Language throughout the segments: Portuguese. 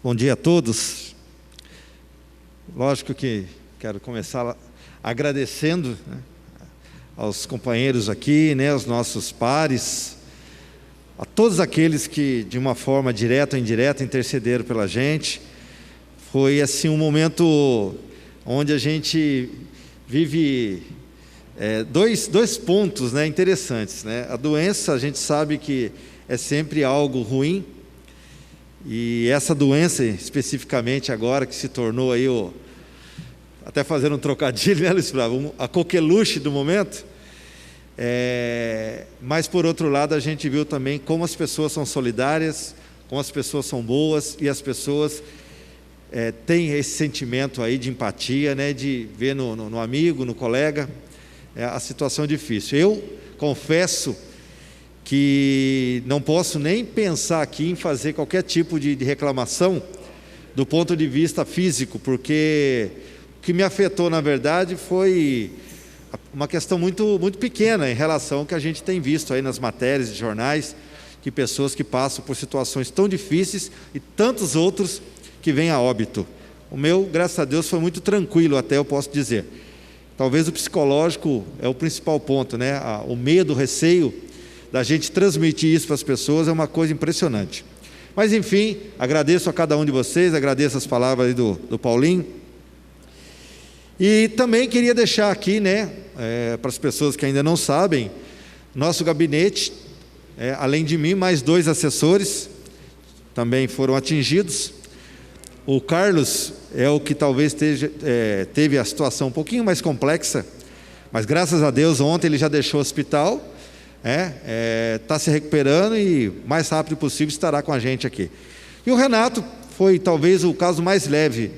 Bom dia a todos. Lógico que quero começar agradecendo, aos companheiros aqui, aos nossos pares, a todos aqueles que de uma forma direta ou indireta intercederam pela gente. Foi assim um momento onde a gente vive dois pontos interessantes. A doença, a gente sabe que é sempre algo ruim, e essa doença especificamente agora que se tornou aí até fazendo um trocadilho, Luiz Flávio, a coqueluche do momento, mas por outro lado a gente viu também como as pessoas são solidárias, como as pessoas são boas, e as pessoas têm esse sentimento aí de empatia, de ver no amigo, no colega, a situação difícil. Eu confesso que não posso nem pensar aqui em fazer qualquer tipo de reclamação do ponto de vista físico, porque o que me afetou, na verdade, foi uma questão muito, muito pequena em relação ao que a gente tem visto aí nas matérias de jornais, que pessoas que passam por situações tão difíceis e tantos outros que vêm a óbito. O meu, graças a Deus, foi muito tranquilo, até eu posso dizer. Talvez o psicológico é o principal ponto, o medo, o receio da gente transmitir isso para as pessoas é uma coisa impressionante. Mas enfim, agradeço a cada um de vocês, agradeço as palavras aí do Paulinho. E também queria deixar aqui, para as pessoas que ainda não sabem, nosso gabinete, além de mim, mais 2 assessores também foram atingidos. O Carlos é o que talvez teve a situação um pouquinho mais complexa, mas graças a Deus ontem ele já deixou o hospital, está se recuperando e o mais rápido possível estará com a gente aqui. E o Renato foi talvez o caso mais leve,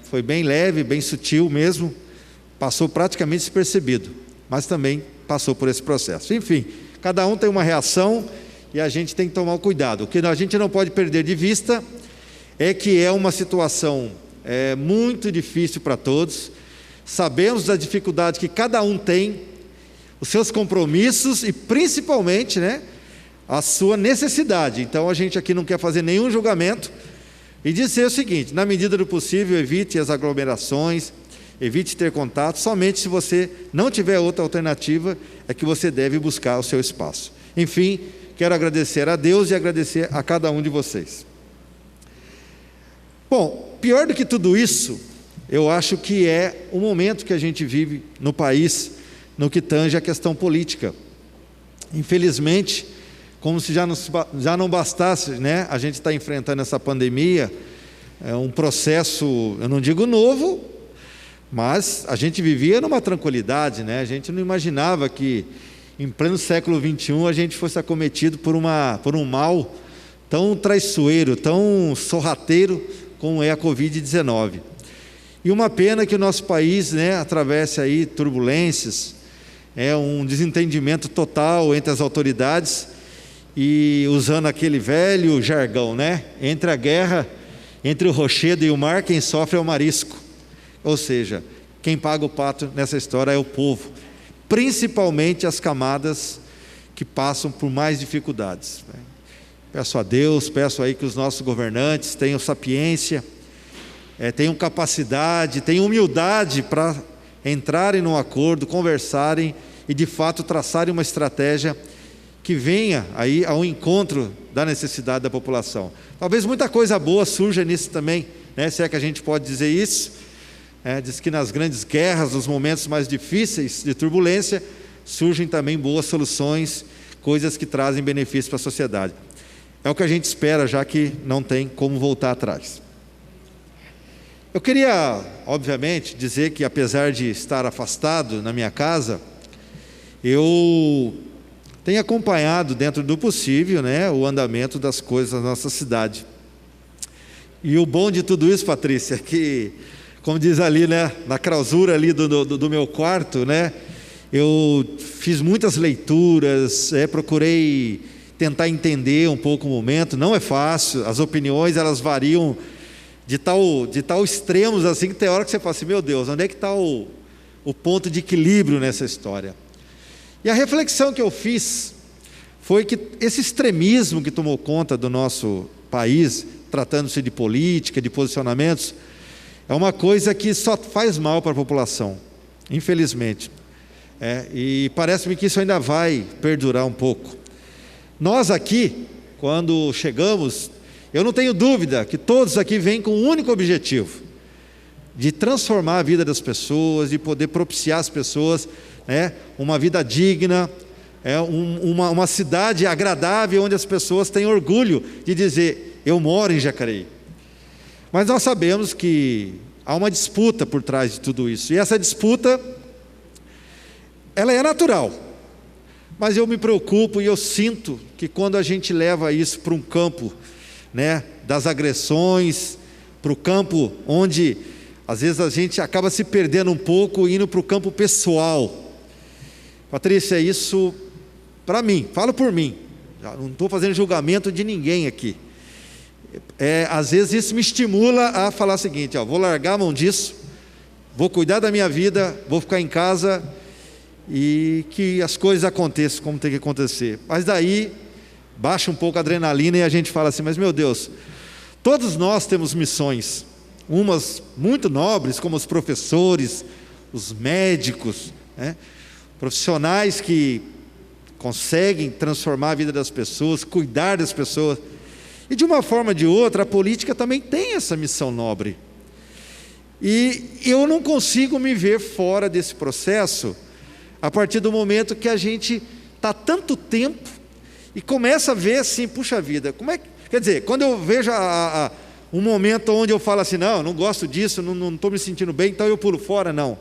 foi bem leve, bem sutil mesmo, passou praticamente despercebido, mas também passou por esse processo. Enfim, cada um tem uma reação e a gente tem que tomar cuidado. O que a gente não pode perder de vista é que é uma situação muito difícil para todos. Sabemos da dificuldade que cada um tem, os seus compromissos e principalmente a sua necessidade. Então a gente aqui não quer fazer nenhum julgamento e dizer o seguinte: na medida do possível, evite as aglomerações, evite ter contato. Somente se você não tiver outra alternativa é que você deve buscar o seu espaço. Enfim, quero agradecer a Deus e agradecer a cada um de vocês. Bom, pior do que tudo isso, eu acho que é o momento que a gente vive no país, no que tange a questão política. Infelizmente, como se já não bastasse, a gente está enfrentando essa pandemia, um processo, eu não digo novo, mas a gente vivia numa tranquilidade, a gente não imaginava que em pleno século XXI a gente fosse acometido por um mal tão traiçoeiro, tão sorrateiro como é a Covid-19. E uma pena que o nosso país atravesse aí turbulências, um desentendimento total entre as autoridades, e usando aquele velho jargão, entre a guerra, entre o rochedo e o mar, quem sofre é o marisco. Ou seja, quem paga o pato nessa história é o povo, principalmente as camadas que passam por mais dificuldades. Peço a Deus, peço aí que os nossos governantes tenham sapiência, tenham capacidade, tenham humildade para entrarem num acordo, conversarem e de fato traçarem uma estratégia que venha aí ao encontro da necessidade da população. Talvez muita coisa boa surja nisso também, se é que a gente pode dizer isso. Diz que nas grandes guerras, nos momentos mais difíceis de turbulência, surgem também boas soluções, coisas que trazem benefício para a sociedade. É o que a gente espera, já que não tem como voltar atrás. Eu queria, obviamente, dizer que apesar de estar afastado na minha casa, eu tenho acompanhado dentro do possível, o andamento das coisas na nossa cidade. E o bom de tudo isso, Patrícia, é que, como diz ali, na clausura ali do meu quarto, eu fiz muitas leituras, procurei tentar entender um pouco o momento. Não é fácil, as opiniões elas variam de tal extremos assim, que tem hora que você fala assim: meu Deus, onde é que está o ponto de equilíbrio nessa história? E a reflexão que eu fiz foi que esse extremismo que tomou conta do nosso país, tratando-se de política, de posicionamentos, é uma coisa que só faz mal para a população, infelizmente. E parece-me que isso ainda vai perdurar um pouco. Nós aqui, quando chegamos, eu não tenho dúvida que todos aqui vêm com um único objetivo: de transformar a vida das pessoas, de poder propiciar às pessoas, uma vida digna, uma cidade agradável, onde as pessoas têm orgulho de dizer: eu moro em Jacareí. Mas nós sabemos que há uma disputa por trás de tudo isso, e essa disputa, ela é natural, mas eu me preocupo e eu sinto que quando a gente leva isso para um campo, das agressões, para o campo onde às vezes a gente acaba se perdendo um pouco, indo para o campo pessoal. Patrícia, isso para mim, falo por mim, não estou fazendo julgamento de ninguém aqui. Às vezes isso me estimula a falar o seguinte: vou largar a mão disso, vou cuidar da minha vida, vou ficar em casa e que as coisas aconteçam como tem que acontecer. Mas daí baixa um pouco a adrenalina e a gente fala assim: mas meu Deus, todos nós temos missões, umas muito nobres, como os professores, os médicos, profissionais que conseguem transformar a vida das pessoas, cuidar das pessoas. E de uma forma ou de outra, a política também tem essa missão nobre. E eu não consigo me ver fora desse processo a partir do momento que a gente está tanto tempo e começa a ver assim: puxa vida, como é que... Quer dizer, quando eu vejo um momento onde eu falo assim: não gosto disso, não estou me sentindo bem, então eu pulo fora. Não,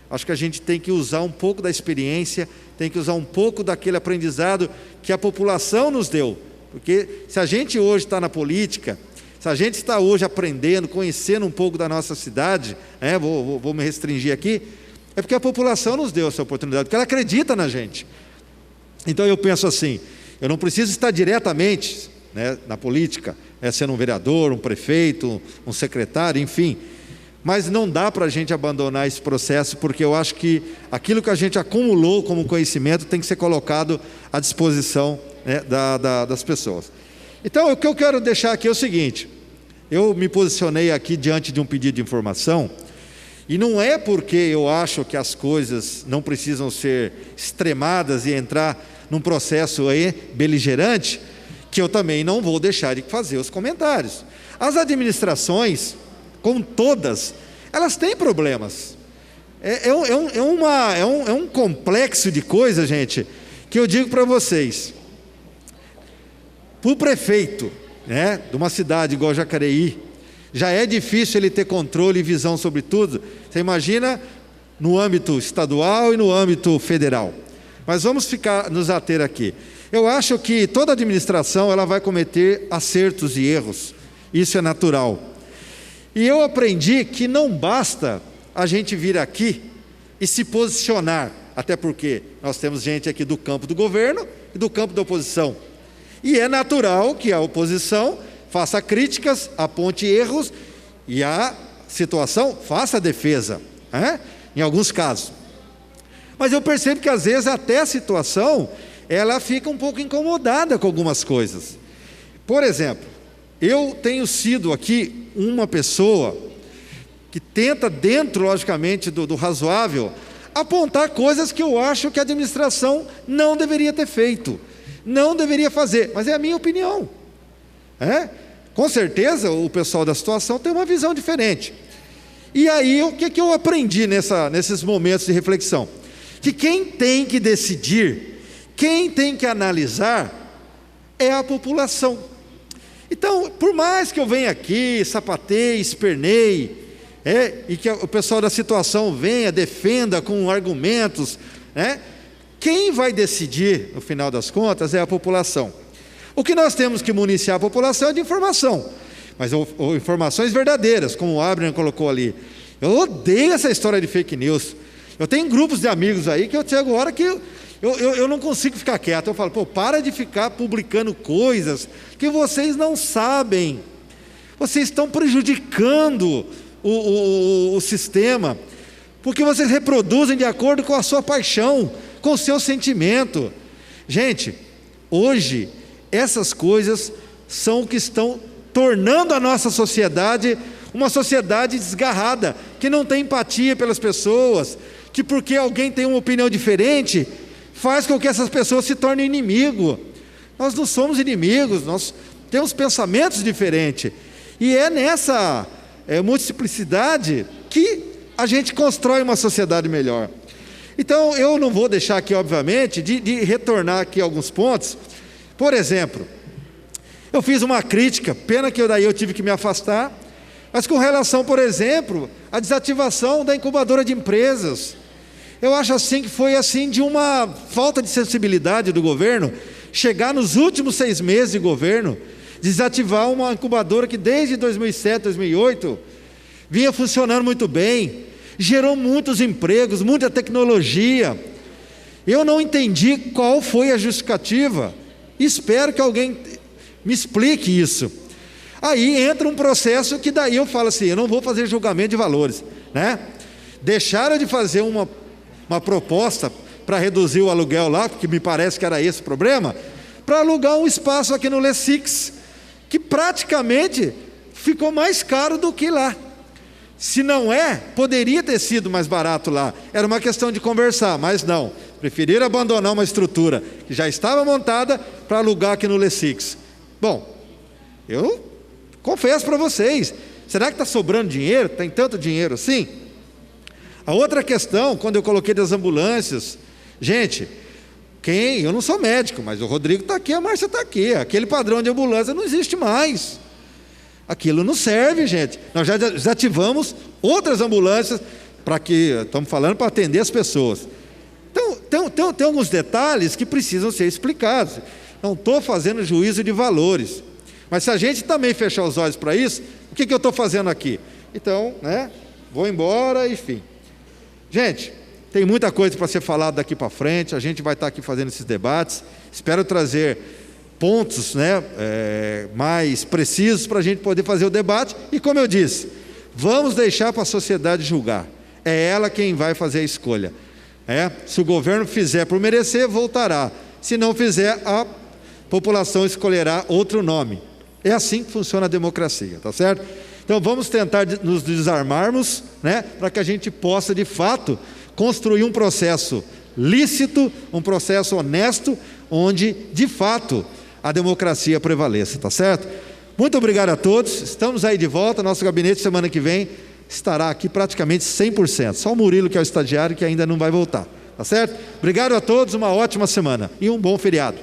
acho que a gente tem que usar um pouco da experiência, tem que usar um pouco daquele aprendizado que a população nos deu. Porque se a gente hoje está na política, se a gente está hoje aprendendo, conhecendo um pouco da nossa cidade, vou me restringir aqui, é porque a população nos deu essa oportunidade, porque ela acredita na gente. Então eu penso assim: eu não preciso estar diretamente na política, sendo um vereador, um prefeito, um secretário, enfim, mas não dá para a gente abandonar esse processo, porque eu acho que aquilo que a gente acumulou como conhecimento tem que ser colocado à disposição das pessoas. Então o que eu quero deixar aqui é o seguinte: eu me posicionei aqui diante de um pedido de informação, e não é porque eu acho que as coisas não precisam ser extremadas e entrar num processo beligerante, que eu também não vou deixar de fazer os comentários. As administrações, como todas, elas têm problemas. É um complexo de coisas, gente, que eu digo para vocês. Para o prefeito, de uma cidade igual Jacareí, já é difícil ele ter controle e visão sobre tudo. Você imagina no âmbito estadual e no âmbito federal. Mas vamos nos ater aqui. Eu acho que toda administração ela vai cometer acertos e erros. Isso é natural. E eu aprendi que não basta a gente vir aqui e se posicionar, até porque nós temos gente aqui do campo do governo e do campo da oposição. E é natural que a oposição faça críticas, aponte erros e a situação faça defesa, em alguns casos. Mas eu percebo que às vezes até a situação ela fica um pouco incomodada com algumas coisas. Por exemplo, eu tenho sido aqui uma pessoa que tenta, dentro logicamente do razoável, apontar coisas que eu acho que a administração não deveria ter feito, não deveria fazer, mas é a minha opinião. Com certeza o pessoal da situação tem uma visão diferente. E aí o que eu aprendi nesses momentos de reflexão? Que quem tem que decidir, quem tem que analisar é a população. Então, por mais que eu venha aqui, sapateie, esperneie, e que o pessoal da situação venha, defenda com argumentos, quem vai decidir, no final das contas, é a população. O que nós temos que municiar a população é de informação, mas ou informações verdadeiras, como o Abner colocou ali. Eu odeio essa história de fake news. Eu tenho grupos de amigos aí que eu chego a hora que eu não consigo ficar quieto. Eu falo: para de ficar publicando coisas que vocês não sabem. Vocês estão prejudicando o sistema, porque vocês reproduzem de acordo com a sua paixão, com o seu sentimento. Gente, hoje essas coisas são o que estão tornando a nossa sociedade uma sociedade desgarrada, que não tem empatia pelas pessoas, que porque alguém tem uma opinião diferente, faz com que essas pessoas se tornem inimigo. Nós não somos inimigos, nós temos pensamentos diferentes, e é nessa multiplicidade que a gente constrói uma sociedade melhor. Então eu não vou deixar aqui, obviamente, de retornar aqui alguns pontos. Por exemplo, eu fiz uma crítica, pena que daí eu tive que me afastar, mas com relação, por exemplo, à desativação da incubadora de empresas. Eu acho assim que foi assim de uma falta de sensibilidade do governo, chegar nos últimos 6 meses de governo, desativar uma incubadora que desde 2007, 2008, vinha funcionando muito bem, gerou muitos empregos, muita tecnologia. Eu não entendi qual foi a justificativa, espero que alguém me explique isso. Aí entra um processo que daí eu falo assim, eu não vou fazer julgamento de valores, né? Deixaram de fazer uma proposta para reduzir o aluguel lá, porque me parece que era esse o problema, para alugar um espaço aqui no Le6, que praticamente ficou mais caro do que lá. Se não poderia ter sido mais barato lá, era uma questão de conversar, mas não, preferiram abandonar uma estrutura que já estava montada para alugar aqui no Le6. Bom, eu confesso para vocês, será que está sobrando dinheiro? Tem tanto dinheiro assim? A outra questão, quando eu coloquei das ambulâncias, gente, eu não sou médico, mas o Rodrigo está aqui, a Márcia está aqui, aquele padrão de ambulância não existe mais, aquilo não serve, gente. Nós já desativamos outras ambulâncias, estamos falando para atender as pessoas. Então, tem alguns detalhes que precisam ser explicados, não estou fazendo juízo de valores, mas se a gente também fechar os olhos para isso, o que eu estou fazendo aqui? Então, vou embora, enfim. Gente, tem muita coisa para ser falada daqui para frente, a gente vai estar aqui fazendo esses debates, espero trazer pontos mais precisos para a gente poder fazer o debate, e como eu disse, vamos deixar para a sociedade julgar, é ela quem vai fazer a escolha. Se o governo fizer por merecer, voltará, se não fizer, a população escolherá outro nome. É assim que funciona a democracia, tá certo? Então vamos tentar nos desarmarmos, para que a gente possa de fato construir um processo lícito, um processo honesto, onde de fato a democracia prevaleça, tá certo? Muito obrigado a todos, estamos aí de volta, nosso gabinete semana que vem estará aqui praticamente 100%, só o Murilo que é o estagiário que ainda não vai voltar, tá certo? Obrigado a todos, uma ótima semana e um bom feriado.